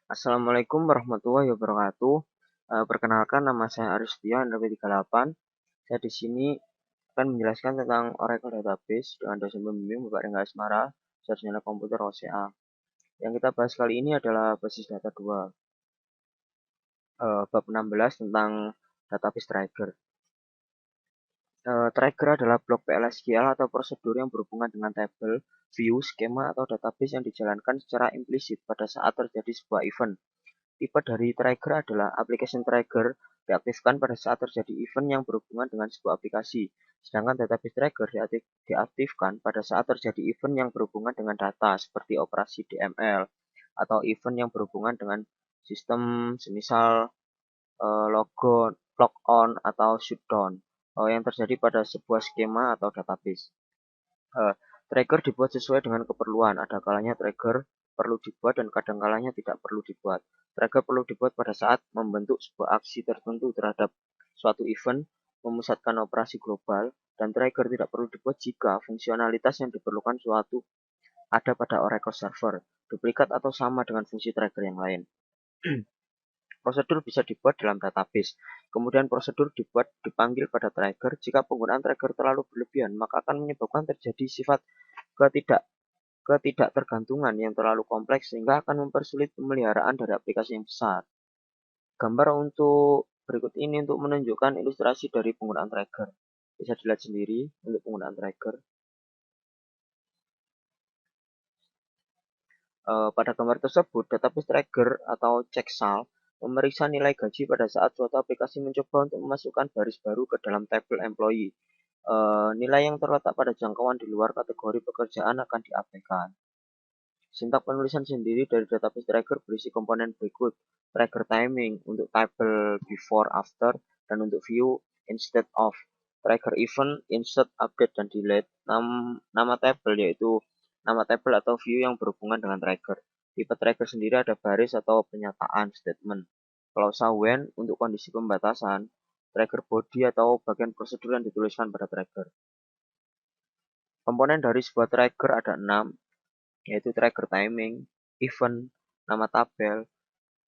Assalamualaikum warahmatullahi wabarakatuh. Perkenalkan nama saya Aristia, NP38. Saya di sini akan menjelaskan tentang Oracle Database dengan dosen pembimbing Bapak Rengga Asmara, Sarjana Komputer OCA. Yang kita bahas kali ini adalah basis data 2, bab 16 tentang database trigger. Trigger adalah blok PLSQL atau prosedur yang berhubungan dengan tabel, view, skema, atau database yang dijalankan secara implisit pada saat terjadi sebuah event. Tipe dari trigger adalah application trigger diaktifkan pada saat terjadi event yang berhubungan dengan sebuah aplikasi, sedangkan database trigger diaktifkan pada saat terjadi event yang berhubungan dengan data seperti operasi DML atau event yang berhubungan dengan sistem semisal logon, logon atau shutdown yang terjadi pada sebuah skema atau database. Trigger dibuat sesuai dengan keperluan. Ada kalanya trigger perlu dibuat dan kadang kalanya tidak perlu dibuat. Trigger perlu dibuat pada saat membentuk sebuah aksi tertentu terhadap suatu event, memusatkan operasi global, dan trigger tidak perlu dibuat jika fungsionalitas yang diperlukan suatu ada pada Oracle Server, duplikat atau sama dengan fungsi trigger yang lain. Prosedur bisa dibuat dalam database. Kemudian prosedur dipanggil pada trigger. Jika penggunaan trigger terlalu berlebihan, maka akan menyebabkan terjadi sifat ketidaktergantungan yang terlalu kompleks sehingga akan mempersulit pemeliharaan dari aplikasi yang besar. Gambar untuk berikut ini untuk menunjukkan ilustrasi dari penggunaan trigger. Bisa dilihat sendiri untuk penggunaan trigger. Pada gambar tersebut, database trigger atau checksum memeriksa nilai gaji pada saat suatu aplikasi mencoba untuk memasukkan baris baru ke dalam tabel employee. Nilai yang terletak pada jangkauan di luar kategori pekerjaan akan diabaikan. Sintak penulisan sendiri dari database trigger berisi komponen berikut: trigger timing untuk tabel before, after, dan untuk view instead of. Trigger event, insert, update, dan delete. Nama tabel yaitu nama tabel atau view yang berhubungan dengan trigger. Tipe trigger sendiri ada baris atau penyataan statement. Klausa when untuk kondisi pembatasan. Trigger body atau bagian prosedur yang dituliskan pada trigger. Komponen dari sebuah trigger ada 6, yaitu trigger timing, event, nama tabel,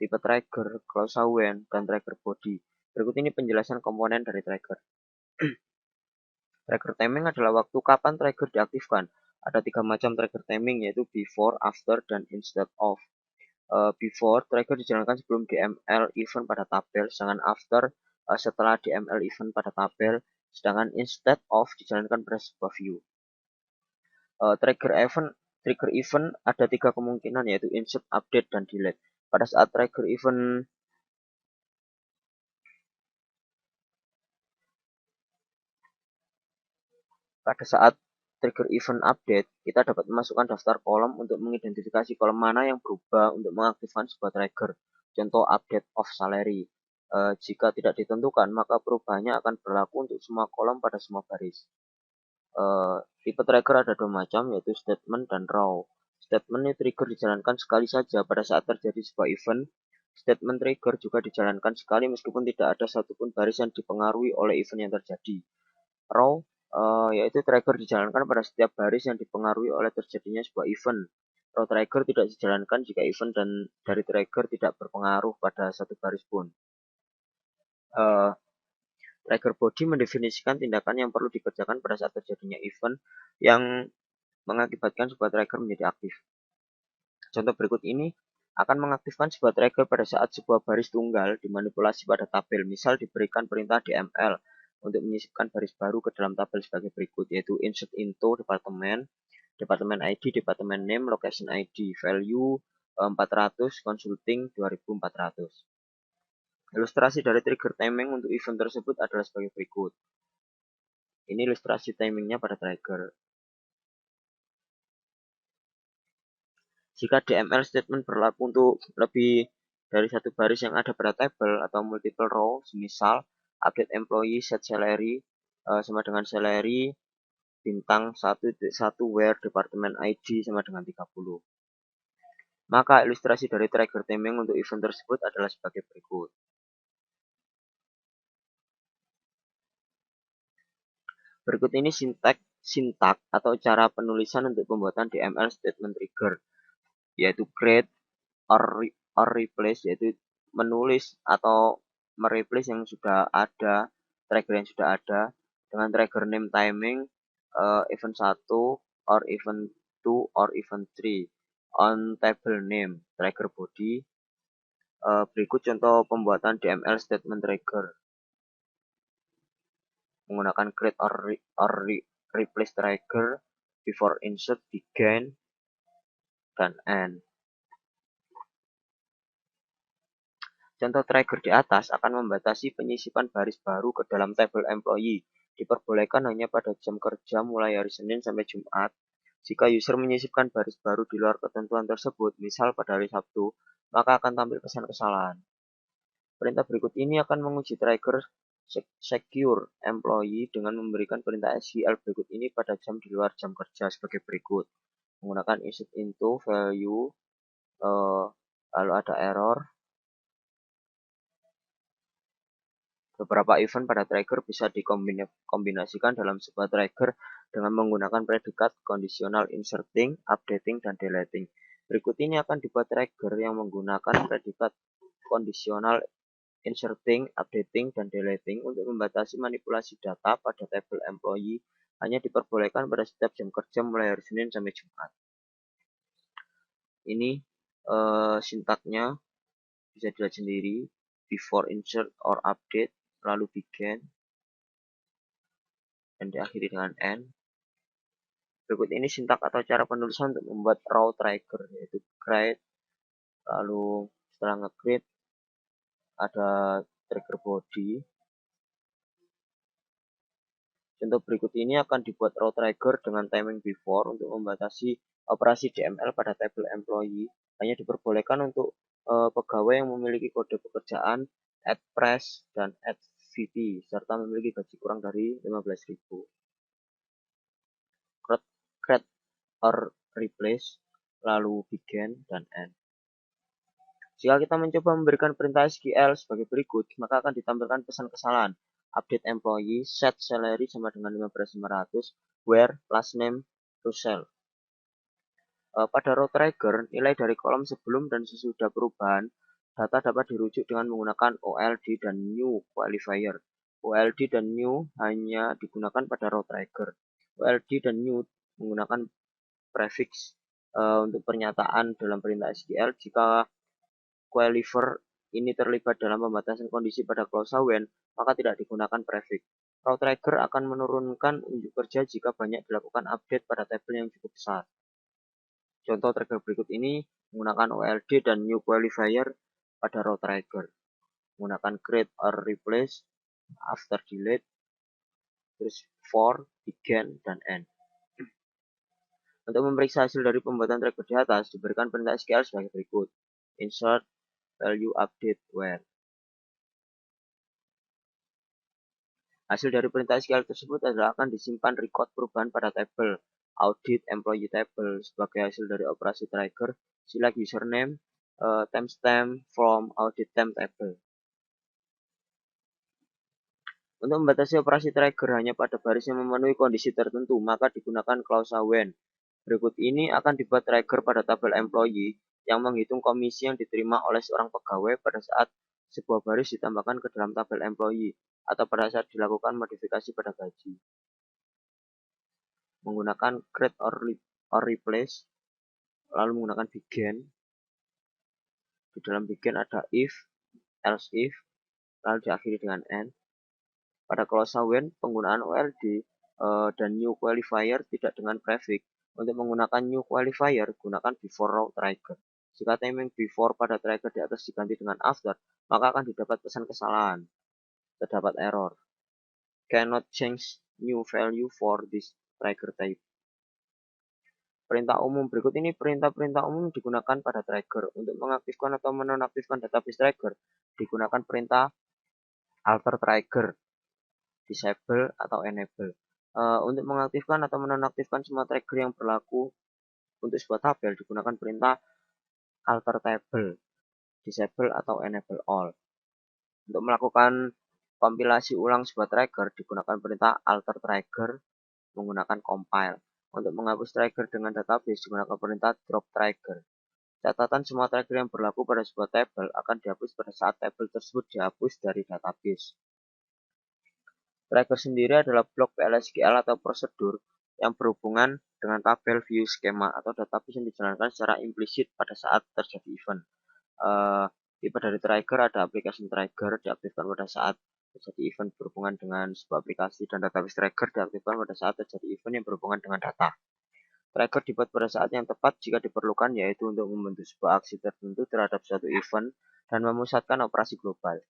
tipe trigger, klausa when, dan trigger body. Berikut ini penjelasan komponen dari trigger. Trigger timing adalah waktu kapan trigger diaktifkan. Ada 3 macam trigger timing, yaitu before, after, dan instead of. Before, trigger dijalankan sebelum DML event pada tabel, sedangkan after setelah DML event pada tabel, sedangkan instead of dijalankan pada sebuah view. Trigger event ada 3 kemungkinan, yaitu insert, update, dan delete. Pada saat trigger event update, kita dapat memasukkan daftar kolom untuk mengidentifikasi kolom mana yang berubah untuk mengaktifkan sebuah trigger. Contoh update of salary. Jika tidak ditentukan, maka perubahannya akan berlaku untuk semua kolom pada semua baris. Tipe trigger ada 2 macam, yaitu statement dan raw. Statement trigger dijalankan sekali saja pada saat terjadi sebuah event. Statement trigger juga dijalankan sekali meskipun tidak ada satupun baris yang dipengaruhi oleh event yang terjadi. Raw yaitu trigger dijalankan pada setiap baris yang dipengaruhi oleh terjadinya sebuah event. Raw trigger tidak dijalankan jika event dan dari trigger tidak berpengaruh pada satu baris pun. Trigger body mendefinisikan tindakan yang perlu dikerjakan pada saat terjadinya event yang mengakibatkan sebuah trigger menjadi aktif. Contoh berikut ini akan mengaktifkan sebuah trigger pada saat sebuah baris tunggal dimanipulasi pada tabel. Misal diberikan perintah DML untuk menyisipkan baris baru ke dalam tabel sebagai berikut, yaitu insert into departemen ID, departemen name, location ID, value 400, consulting 2400. Ilustrasi dari trigger timing untuk event tersebut adalah sebagai berikut. Ini ilustrasi timingnya pada trigger. Jika DML statement berlaku untuk lebih dari satu baris yang ada pada tabel atau multiple row, semisal update employee set salary sama dengan salary bintang 1.1 where department ID sama dengan 30. Maka ilustrasi dari trigger timing untuk event tersebut adalah sebagai berikut. Berikut ini sintak atau cara penulisan untuk pembuatan DML statement trigger, yaitu create or replace, yaitu menulis atau mereplace yang sudah ada, trigger yang sudah ada dengan trigger name timing event 1 or event 2 or event 3 on table name trigger body. Berikut contoh pembuatan DML statement trigger menggunakan create or replace trigger before insert, begin, dan end. Contoh trigger di atas akan membatasi penyisipan baris baru ke dalam tabel employee. Diperbolehkan hanya pada jam kerja mulai hari Senin sampai Jumat. Jika user menyisipkan baris baru di luar ketentuan tersebut, misal pada hari Sabtu, maka akan tampil pesan kesalahan. Perintah berikut ini akan menguji trigger secure employee dengan memberikan perintah SQL berikut ini pada jam di luar jam kerja sebagai berikut. Menggunakan insert into value, lalu ada error. Beberapa event pada trigger bisa dikombinasikan dalam sebuah trigger dengan menggunakan predikat conditional inserting, updating, dan deleting. Berikut ini akan dibuat trigger yang menggunakan predikat conditional inserting, updating, dan deleting untuk membatasi manipulasi data pada tabel employee hanya diperbolehkan pada setiap jam kerja mulai hari Senin sampai Jumat. Ini sintaknya bisa dilihat sendiri, before insert or update, lalu begin, dan diakhiri dengan end. Berikut ini sintak atau cara penulisan untuk membuat raw trigger, yaitu create, lalu setelah nge-create ada trigger body. Contoh berikut ini akan dibuat raw trigger dengan timing before untuk membatasi operasi DML pada tabel employee. Hanya diperbolehkan untuk pegawai yang memiliki kode pekerjaan @press dan @vp serta memiliki gaji kurang dari 15.000. Create or replace, lalu begin, dan end. Jika kita mencoba memberikan perintah SQL sebagai berikut, maka akan ditampilkan pesan kesalahan. Update employee, set salary sama dengan 15.500, where last name Russell. Pada row trigger, nilai dari kolom sebelum dan sesudah perubahan, data dapat dirujuk dengan menggunakan OLD dan new qualifier. OLD dan new hanya digunakan pada row trigger. OLD dan new menggunakan prefix untuk pernyataan dalam perintah SQL. Jika qualifier ini terlibat dalam pembatasan kondisi pada klausa when, maka tidak digunakan prefix. Raw trigger akan menurunkan unjuk kerja jika banyak dilakukan update pada tabel yang cukup besar. Contoh trigger berikut ini menggunakan OLD dan new qualifier pada raw trigger. Menggunakan create or replace, after delete, terus for, begin, dan end. Untuk memeriksa hasil dari pembuatan trigger di atas, diberikan perintah SQL sebagai berikut. Insert, value, update, where. Hasil dari perintah SQL tersebut adalah akan disimpan record perubahan pada tabel audit employee table sebagai hasil dari operasi trigger select username timestamp from audit temp table. Untuk membatasi operasi trigger hanya pada baris yang memenuhi kondisi tertentu, maka digunakan klausa when. Berikut ini akan dibuat trigger pada tabel employee yang menghitung komisi yang diterima oleh seorang pegawai pada saat sebuah baris ditambahkan ke dalam tabel employee atau pada saat dilakukan modifikasi pada gaji. Menggunakan create or replace, lalu menggunakan begin. Di dalam begin ada if, else if, lalu diakhiri dengan end. Pada klausa when, penggunaan OLD dan new qualifier tidak dengan prefix. Untuk menggunakan new qualifier, gunakan before raw trigger. Jika timing before pada trigger di atas diganti dengan after, maka akan didapat pesan kesalahan. Terdapat error. Cannot change new value for this trigger type. Perintah umum berikut ini perintah-perintah umum digunakan pada trigger. Untuk mengaktifkan atau menonaktifkan database trigger, digunakan perintah alter trigger, disable atau enable. Untuk mengaktifkan atau menonaktifkan semua trigger yang berlaku untuk sebuah tabel, digunakan perintah alter table, disable atau enable all. Untuk melakukan kompilasi ulang sebuah trigger, digunakan perintah alter trigger menggunakan compile. Untuk menghapus trigger dengan database, digunakan perintah drop trigger. Catatan semua trigger yang berlaku pada sebuah tabel akan dihapus pada saat tabel tersebut dihapus dari database. Trigger sendiri adalah blok PLSQL atau prosedur yang berhubungan dengan tabel, view, skema, atau database yang dijalankan secara implisit pada saat terjadi event. Tipe dari trigger ada application trigger diaktifkan pada saat terjadi event berhubungan dengan sebuah aplikasi, dan database trigger diaktifkan pada saat terjadi event yang berhubungan dengan data. Trigger dibuat pada saat yang tepat jika diperlukan, yaitu untuk membentuk sebuah aksi tertentu terhadap suatu event dan memusatkan operasi global.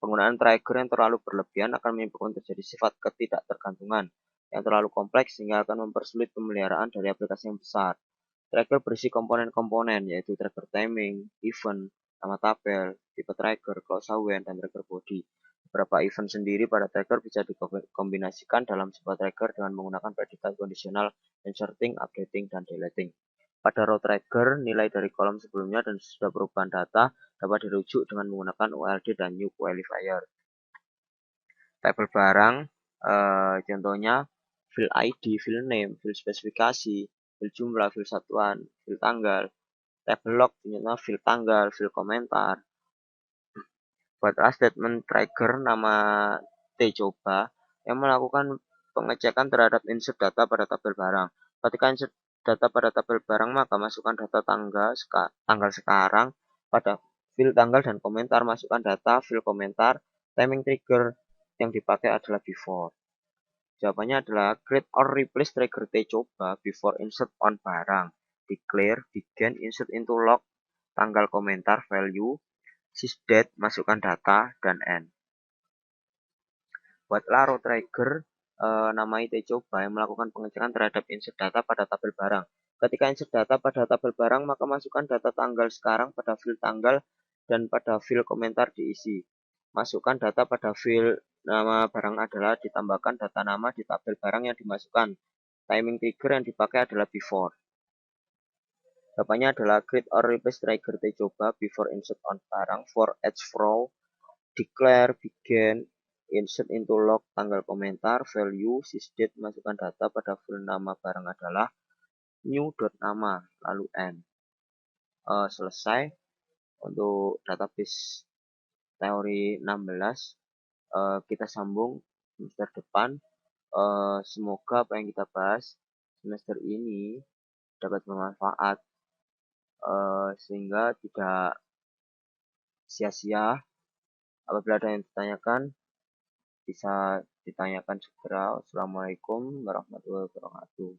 Penggunaan trigger yang terlalu berlebihan akan menyebabkan terjadi sifat ketidaktergantungan yang terlalu kompleks sehingga akan mempersulit pemeliharaan dari aplikasi yang besar. Trigger berisi komponen-komponen, yaitu trigger timing, event, nama tabel, tipe trigger, close event, dan trigger body. Beberapa event sendiri pada trigger bisa dikombinasikan dalam sebuah trigger dengan menggunakan predikat kondisional, inserting, updating, dan deleting. Pada row trigger, nilai dari kolom sebelumnya dan sesudah perubahan data dapat dirujuk dengan menggunakan ULD dan new qualifier. Tabel barang, contohnya field ID, field name, field spesifikasi, field jumlah, field satuan, field tanggal. Tabel log, contohnya field tanggal, field komentar. Buatlah statement trigger nama tcoba yang melakukan pengecekan terhadap insert data pada tabel barang. Ketika insert data pada tabel barang, maka masukkan data tanggal sekarang pada field tanggal dan komentar. Masukkan data field komentar. Timing trigger yang dipakai adalah before. Jawabannya adalah create or replace trigger tcoba before insert on barang. Declare, begin, insert into log, tanggal komentar, value, sysdate, masukkan data, dan end. Buatlah row trigger namai tcoba yang melakukan pengecekan terhadap insert data pada tabel barang. Ketika insert data pada tabel barang, maka masukkan data tanggal sekarang pada field tanggal dan pada field komentar diisi. Masukkan data pada field nama barang adalah ditambahkan data nama di tabel barang yang dimasukkan. Timing trigger yang dipakai adalah before. Jawabannya adalah create or replace trigger tcoba before insert on barang for each row. Declare, begin, insert into log, tanggal komentar, value, sysdate, masukkan data pada field nama barang adalah new.nama, lalu end. Selesai untuk database teori 16. Kita sambung semester depan. Semoga apa yang kita bahas semester ini dapat bermanfaat, sehingga tidak sia-sia. Apabila ada yang ditanyakan, bisa ditanyakan segera. Wassalamualaikum warahmatullahi wabarakatuh.